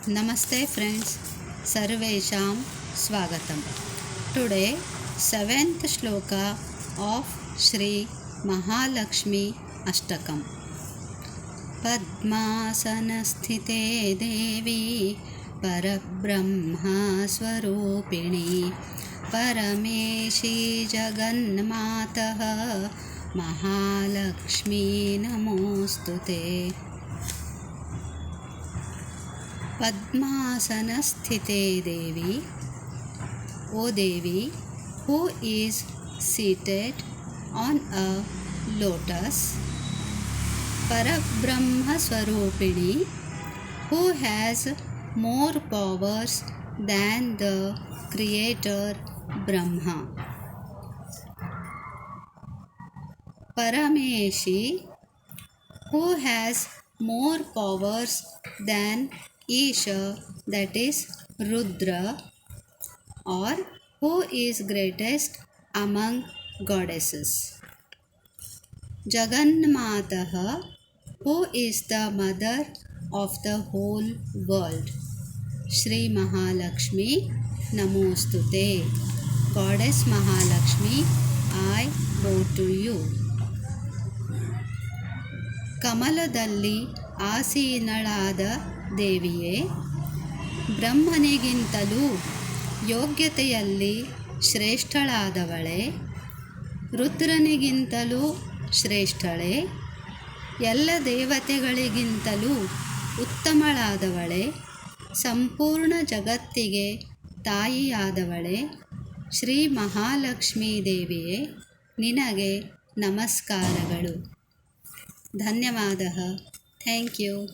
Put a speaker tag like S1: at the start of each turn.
S1: Namaste friends, Sarvesham Swagatam. Today, 7th shloka of Shri Mahalakshmi Ashtakam. Padmasanasthite Devi Parabrahma Swarupini Parameshi Jagannmataha Mahalakshmi Namostute. Padmasanasthite Devi, O Devi, who is seated on a lotus, Parabrahma Swarupini, who has more powers than the Creator Brahma. Parameshi, who has more powers than Isha, that is Rudra, or who is greatest among goddesses. Jagannmataha, who is the mother of the whole world. Shri Mahalakshmi Namostute. Goddess Mahalakshmi, I bow to you. ಕಮಲದಲ್ಲಿ ಆಸೀನಳಾದ ದೇವಿಯೇ, ಬ್ರಹ್ಮನಿಗಿಂತಲೂ ಯೋಗ್ಯತೆಯಲ್ಲಿ ಶ್ರೇಷ್ಠಳಾದವಳೆ, ರುದ್ರನಿಗಿಂತಲೂ ಶ್ರೇಷ್ಠಳೆ, ಎಲ್ಲ ದೇವತೆಗಳಿಗಿಂತಲೂ ಉತ್ತಮಳಾದವಳೆ, ಸಂಪೂರ್ಣ ಜಗತ್ತಿಗೆ ತಾಯಿಯಾದವಳೆ, ಶ್ರೀ ಮಹಾಲಕ್ಷ್ಮೀ ದೇವಿಯೇ, ನಿನಗೆ ನಮಸ್ಕಾರಗಳು. ಧನ್ಯವಾದः. Thank you.